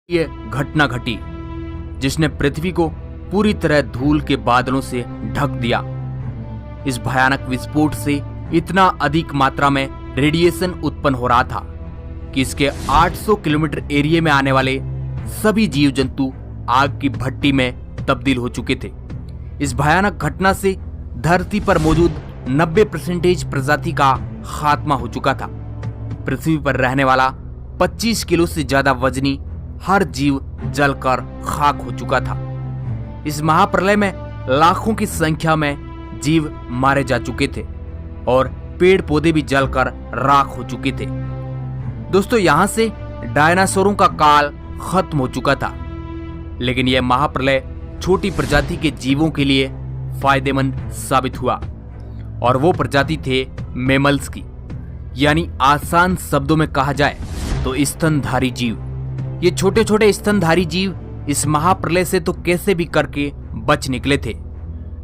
ये घटना घटी जिसने पृथ्वी को पूरी तरह धूल के बादलों से ढक दिया। इस भयानक विस्फोट से इतना अधिक मात्रा में रेडिएशन उत्पन्न हो रहा था कि इसके 800 किलोमीटर एरिया में आने वाले सभी जीव जंतु आग की भट्टी में तब्दील हो चुके थे। इस भयानक घटना से धरती पर मौजूद 90% प्रजाति का खात्मा हो चुका था। पृथ्वी पर रहने वाला 25 किलो से ज्यादा वजनी हर जीव जलकर खाक हो चुका था। इस महाप्रलय में लाखों की संख्या में जीव मारे जा चुके थे और पेड़ पौधे भी जलकर राख हो चुके थे। दोस्तों, यहां से डायनासोरों का काल खत्म हो चुका था, लेकिन यह महाप्रलय छोटी प्रजाति के जीवों के लिए फायदेमंद साबित हुआ और वो प्रजाति थे मैमल्स की, यानी आसान शब्दों में कहा जाए तो स्तनधारी जीव। ये छोटे छोटे स्तनधारी जीव इस महाप्रलय से तो कैसे भी करके बच निकले थे,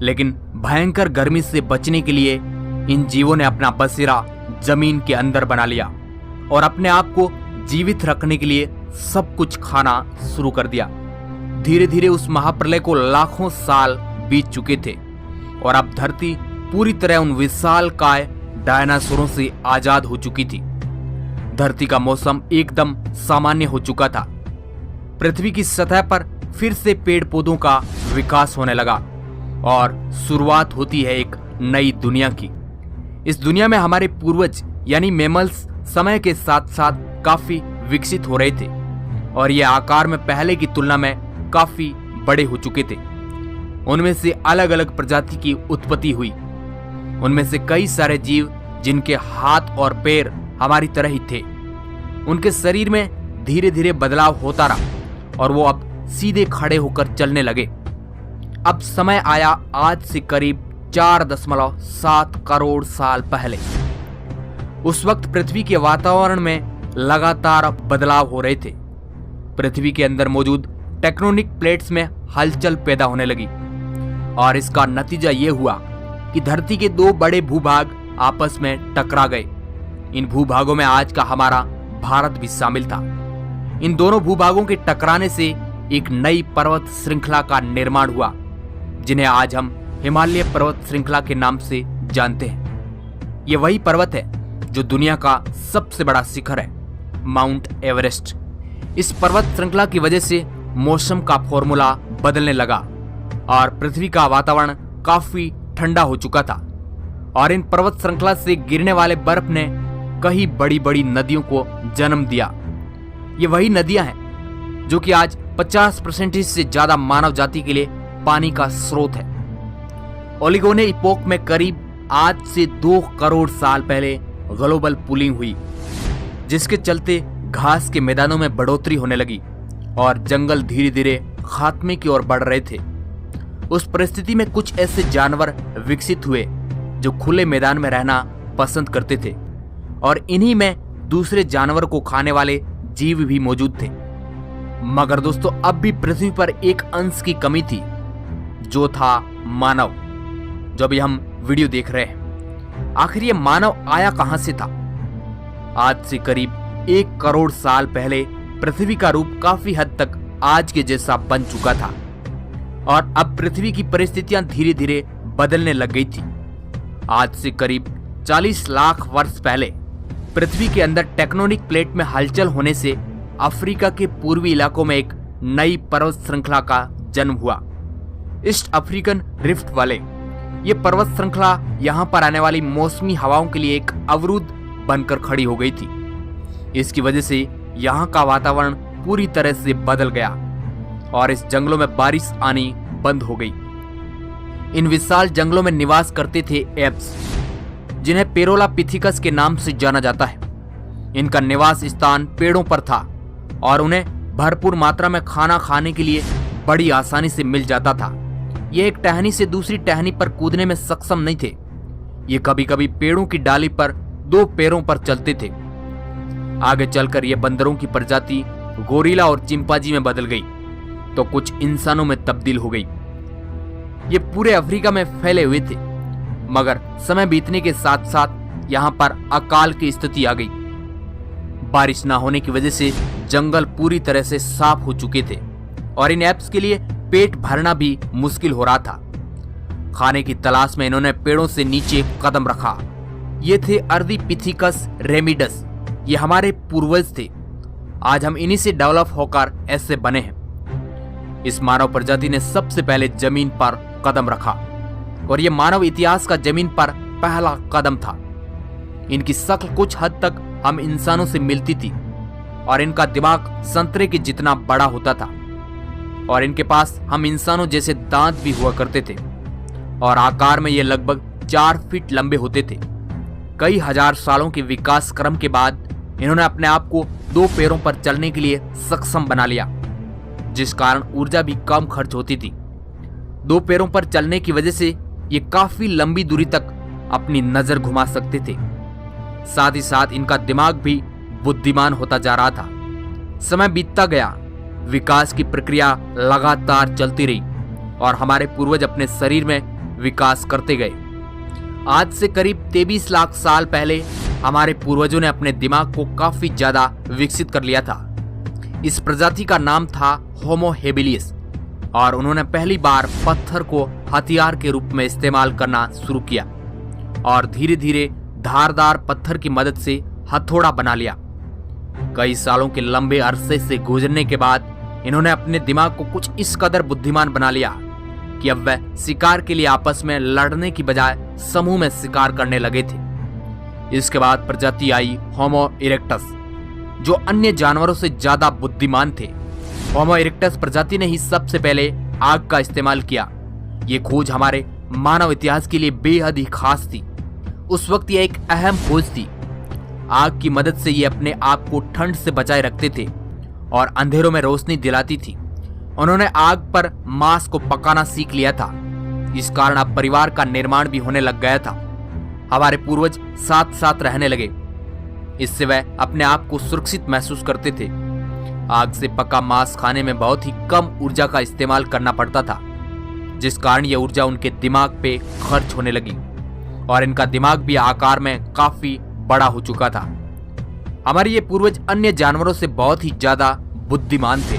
लेकिन भयंकर गर्मी से बचने के लिए इन जीवों ने अपना बसेरा जमीन के अंदर बना लिया और अपने आप को जीवित रखने के लिए सब कुछ खाना शुरू कर दिया। धीरे धीरे उस महाप्रलय को लाखों साल बीत चुके थे और अब धरती पूरी तरह उन विशालकाय डायनासोरों से आजाद हो चुकी थी। धरती का मौसम एकदम सामान्य हो चुका था। पृथ्वी की सतह पर फिर से पेड़ पौधों का विकास होने लगा और शुरुआत होती है एक नई दुनिया की। इस दुनिया में हमारे पूर्वज यानी मैमल्स समय के साथ साथ काफी विकसित हो रहे थे और ये आकार में पहले की तुलना में काफी बड़े हो चुके थे। उनमें से अलग अलग प्रजाति की उत्पत्ति हुई। उनमें से कई सारे जीव जिनके हाथ और पैर हमारी तरह ही थे, उनके शरीर में धीरे धीरे बदलाव होता रहा और वो अब सीधे खड़े होकर चलने लगे। अब समय आया आज से करीब 4.7 करोड़ साल पहले। उस वक्त पृथ्वी के वातावरण में लगातार बदलाव हो रहे थे। पृथ्वी के अंदर मौजूद टेक्टोनिक प्लेट्स में हलचल पैदा होने लगी और इसका नतीजा ये हुआ कि धरती के दो बड़े भूभाग आपस में टकरा गए। इन भूभागों में आज का हमारा भारत भी शामिल था। इन दोनों भूभागों के टकराने से एक नई पर्वत श्रृंखला का निर्माण हुआ, जिन्हें आज हम हिमालय पर्वत श्रृंखला के नाम से जानते हैं। ये वही पर्वत है जो दुनिया का सबसे बड़ा शिखर है, माउंट एवरेस्ट। इस पर्वत श्रृंखला की वजह से मौसम का फॉर्मूला बदलने लगा और पृथ्वी का वातावरण काफी ठंडा हो चुका था और इन पर्वत श्रृंखला से गिरने वाले बर्फ ने कई बड़ी बड़ी नदियों को जन्म दिया। ये वही नदियां हैं जो कि आज 50% से ज्यादा मानव जाति के लिए पानी का स्रोत है। ओलिगोने इपोक में करीब आज से 2 करोड़ साल पहले ग्लोबल कूलिंग हुई, जिसके चलते घास के मैदानों में बढ़ोतरी होने लगी और जंगल धीरे धीरे खात्मे की ओर बढ़ रहे थे। उस परिस्थिति में कुछ ऐसे जानवर विकसित हुए जो खुले मैदान में रहना पसंद करते थे और इन्हीं में दूसरे जानवर को खाने वाले जीव भी मौजूद थे। मगर दोस्तों, अब भी पृथ्वी पर एक अंश की कमी थी, जो था मानव। जो अभी हम वीडियो देख रहे हैं, आखिर ये मानव आया कहां से था? आज से करीब 1 करोड़ साल पहले पृथ्वी का रूप काफी हद तक आज के जैसा बन चुका था और अब पृथ्वी की परिस्थितियां धीरे धीरे बदलने लग गई थी। आज से करीब 40 लाख वर्ष पहले पृथ्वी के अंदर टेक्टोनिक प्लेट में हलचल होने से अफ्रीका के पूर्वी इलाकों में एक नई पर्वत श्रृंखला का जन्म हुआ, ईस्ट अफ्रीकन रिफ्ट वाले। ये पर्वत श्रृंखला यहाँ पर आने वाली मौसमी हवाओं के लिए एक अवरुद्ध बनकर खड़ी हो गई थी। इसकी वजह से यहाँ का वातावरण पूरी तरह से बदल गया और इस जंगलों में बारिश आनी बंद हो गई। इन विशाल जंगलों में निवास करते थे एप्स, जिन्हें पेरोलापिथिकस के नाम से जाना जाता है। इनका निवास स्थान पेड़ों पर था और उन्हें भरपूर मात्रा में खाना खाने के लिए बड़ी आसानी से मिल जाता था। ये एक टहनी से दूसरी टहनी पर कूदने में सक्षम नहीं थे। ये कभी कभी पेड़ों की डाली पर 2 पैरों पर चलते थे। आगे चलकर ये बंदरों की प्रजाति गोरिल्ला और चिंपांजी में बदल गई तो कुछ इंसानों में तब्दील हो गई। ये पूरे अफ्रीका में फैले हुए थे, मगर समय बीतने के साथ साथ यहाँ पर अकाल की स्थिति आ गई। बारिश न होने की वजह से जंगल पूरी तरह से साफ हो चुके थे और इन एप्स के लिए पेट भरना भी मुश्किल हो रहा था। खाने की तलाश में इन्होंने पेड़ों से नीचे कदम रखा। ये थे अर्धीपिथिकस रेमिडस। ये हमारे पूर्वज थे। आज हम इन्हीं से डेवलप होकर ऐसे बने हैं। इस मानव प्रजाति ने सबसे पहले जमीन पर कदम रखा और ये मानव इतिहास का जमीन पर पहला कदम था। इनकी शक्ल कुछ हद तक हम इंसानों से मिलती थी और इनका दिमाग संतरे के जितना बड़ा होता था और इनके पास हम इंसानों जैसे दांत भी हुआ करते थे और आकार में ये लगभग 4 फीट लंबे होते थे। कई हजार सालों के विकास क्रम के बाद इन्होंने अपने आप को 2 पैरों पर चलने के लिए सक्षम बना लिया, जिस कारण ऊर्जा भी कम खर्च होती थी। 2 पैरों पर चलने की वजह से ये काफी लंबी दूरी तक अपनी नजर घुमा सकते थे। साथ ही साथ इनका दिमाग भी बुद्धिमान होता जा रहा था। समय बीतता गया, विकास की प्रक्रिया लगातार चलती रही और हमारे पूर्वज अपने शरीर में विकास करते गए। आज से करीब 23 लाख साल पहले हमारे पूर्वजों ने अपने दिमाग को काफी ज्यादा विकसित कर लिया था। इस प्रजाति का नाम था होमो हेबिलिस और उन्होंने पहली बार पत्थर को हथियार के रूप में इस्तेमाल करना शुरू किया और धीरे धीरे धारदार पत्थर की मदद से हथौड़ा बना लिया। कई सालों के लंबे अरसे से गुजरने के बाद इन्होंने अपने दिमाग को कुछ इस कदर बुद्धिमान बना लिया कि अब वह शिकार के लिए आपस में लड़ने की बजाय समूह में शिकार करने लगे थे। इसके बाद प्रजाति आई होमो इरेक्टस, जो अन्य जानवरों से ज्यादा बुद्धिमान थे। होमो इरेक्टस प्रजाति ने ही सबसे पहले आग का इस्तेमाल किया। ये खोज हमारे मानव इतिहास के लिए बेहद ही खास थी। उस वक्त यह एक अहम खोज थी। आग की मदद से ये अपने आप को ठंड से बचाए रखते थे और अंधेरों में रोशनी दिलाती थी। उन्होंने आग पर मांस को पकाना सीख लिया था। इस कारण अब परिवार का निर्माण भी होने लग गया था। हमारे पूर्वज साथ साथ रहने लगे। इससे वह अपने आप को सुरक्षित महसूस करते थे। आग से पका मांस खाने में बहुत ही कम ऊर्जा का इस्तेमाल करना पड़ता था, जिस कारण यह ऊर्जा उनके दिमाग पे खर्च होने लगी और इनका दिमाग भी आकार में काफी बड़ा हो चुका था। हमारे ये पूर्वज अन्य जानवरों से बहुत ही ज्यादा बुद्धिमान थे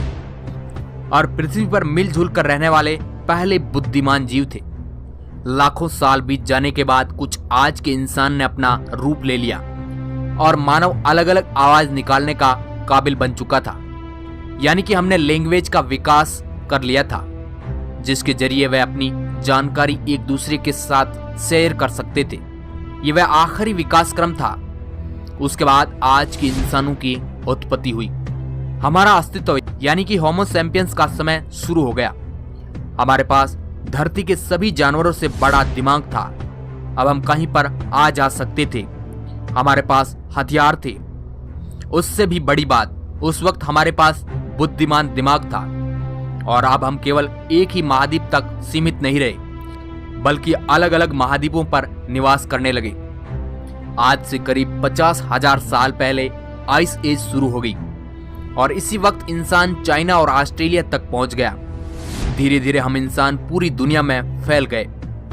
और पृथ्वी पर मिलजुल कर रहने वाले पहले बुद्धिमान जीव थे। लाखों साल बीत जाने के बाद कुछ आज के इंसान ने अपना रूप ले लिया और मानव अलग अलग आवाज निकालने का काबिल बन चुका था। यानी कि हमने लैंग्वेज का विकास कर लिया था, जिसके जरिए वह अपनी जानकारी एक दूसरे के साथ शेयर कर सकते थे। ये वह आखिरी विकास क्रम था। उसके बाद आज के इंसानों की उत्पत्ति हुई। हमारा अस्तित्व यानी कि होमो सैपियंस का समय शुरू हो गया। हमारे पास धरती के सभी जानवरों से बड़ा दिमाग था। अब हम कहीं पर आ जा सकते थे। हमारे पास हथियार थे। उससे भी बड़ी बात, उस वक्त हमारे पास बुद्धिमान दिमाग था और अब हम केवल एक ही महाद्वीप तक सीमित नहीं रहे, बल्कि अलग अलग महाद्वीपों पर निवास करने लगे। आज से करीब 50,000 साल पहले आइस एज शुरू हो गई और इसी वक्त इंसान चाइना और ऑस्ट्रेलिया तक पहुंच गया। धीरे धीरे हम इंसान पूरी दुनिया में फैल गए।